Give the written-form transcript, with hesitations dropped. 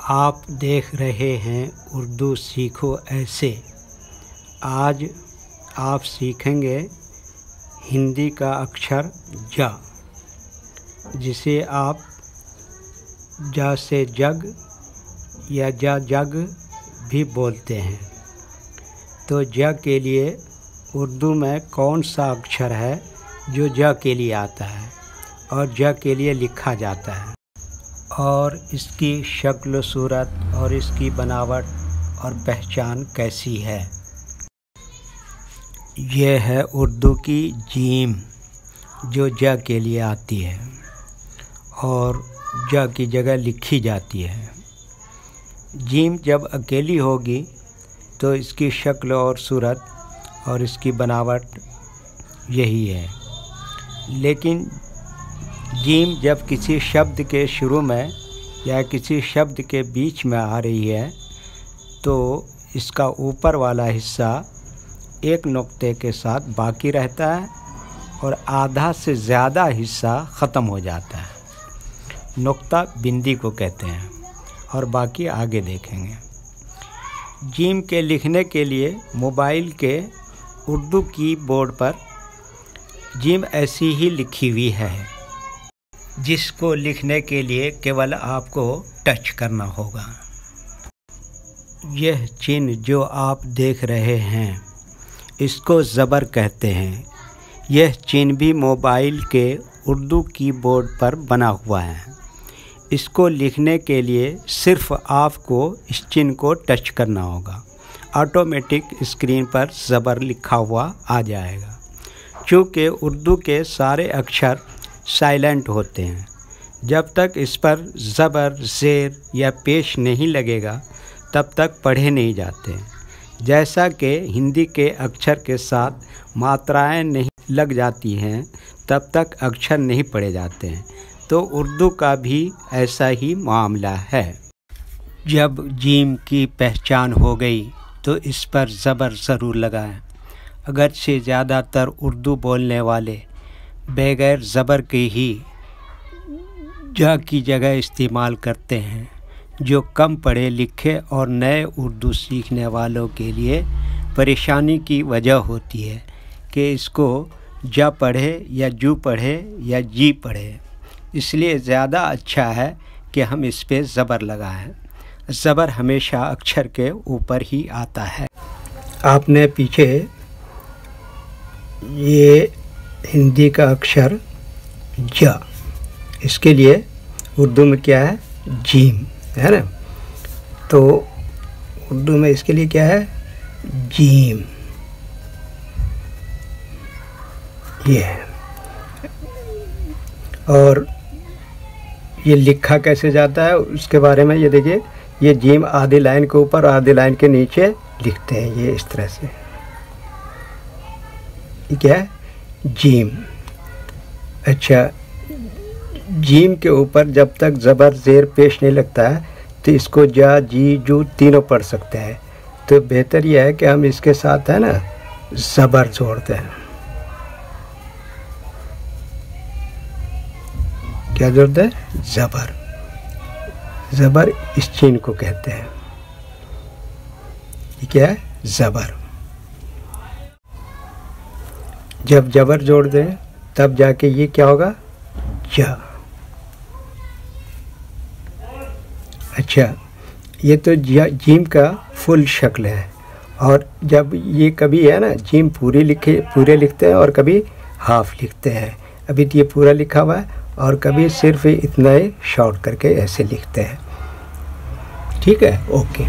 आप देख रहे हैं उर्दू सीखो ऐसे। आज आप सीखेंगे हिंदी का अक्षर ज, जिसे आप ज से जग या जग भी बोलते हैं। तो ज के लिए उर्दू में कौन सा अक्षर है जो ज के लिए आता है और ज के लिए लिखा जाता है, और इसकी शक्ल सूरत और इसकी बनावट और पहचान कैसी है। यह है उर्दू की जीम जो ज के लिए आती है और ज की जगह लिखी जाती है। जीम जब अकेली होगी तो इसकी शक्ल और सूरत और इसकी बनावट यही है, लेकिन जीम जब किसी शब्द के शुरू में या किसी शब्द के बीच में आ रही है तो इसका ऊपर वाला हिस्सा एक नुक्ते के साथ बाकी रहता है और आधा से ज़्यादा हिस्सा ख़त्म हो जाता है। नुक्ता बिंदी को कहते हैं और बाकी आगे देखेंगे। जीम के लिखने के लिए मोबाइल के उर्दू कीबोर्ड पर जीम ऐसी ही लिखी हुई है, जिसको लिखने के लिए केवल आपको टच करना होगा। यह चिन्ह जो आप देख रहे हैं इसको ज़बर कहते हैं। यह चिन्ह भी मोबाइल के उर्दू कीबोर्ड पर बना हुआ है। इसको लिखने के लिए सिर्फ आपको इस चिन्ह को टच करना होगा, ऑटोमेटिक स्क्रीन पर ज़बर लिखा हुआ आ जाएगा। चूँकि उर्दू के सारे अक्षर साइलेंट होते हैं, जब तक इस पर ज़बर, ज़ेर या पेश नहीं लगेगा तब तक पढ़े नहीं जाते। जैसा कि हिंदी के अक्षर के साथ मात्राएं नहीं लग जाती हैं तब तक अक्षर नहीं पढ़े जाते हैं, तो उर्दू का भी ऐसा ही मामला है। जब जीम की पहचान हो गई तो इस पर ज़बर ज़रूर लगाएं। अगरचे ज़्यादातर उर्दू बोलने वाले बगैर ज़बर के ही ज की जगह इस्तेमाल करते हैं, जो कम पढ़े लिखे और नए उर्दू सीखने वालों के लिए परेशानी की वजह होती है कि इसको ज पढ़े या जू पढ़े या जी पढ़े। इसलिए ज़्यादा अच्छा है कि हम इस पे ज़बर लगाएं। ज़बर हमेशा अक्षर के ऊपर ही आता है। आपने पीछे ये हिंदी का अक्षर ज, इसके लिए उर्दू में क्या है, जीम है ना। तो उर्दू में इसके लिए क्या है, जीम। ये है। और ये लिखा कैसे जाता है उसके बारे में ये देखिए, ये जीम आधी लाइन के ऊपर आधी लाइन के नीचे लिखते हैं, ये इस तरह से। ये क्या है, जीम। अच्छा, जीम के ऊपर जब तक ज़बर ज़ेर पेश नहीं लगता है तो इसको जा, जी, जू तीनों पढ़ सकते हैं। तो बेहतर यह है कि हम इसके साथ है ना ज़बर जोड़ते हैं। क्या जोड़ते हैं, ज़बर। ज़बर इस चिन्ह को कहते हैं। ये क्या है, ज़बर। जब ज़बर जोड़ दें तब जाके ये क्या होगा, ज। अच्छा, ये तो जीम का फुल शक्ल है। और जब ये कभी है ना जीम पूरे लिखते हैं और कभी हाफ लिखते हैं। अभी तो ये पूरा लिखा हुआ है और कभी सिर्फ इतना ही शॉर्ट करके ऐसे लिखते हैं। ठीक है, ओके।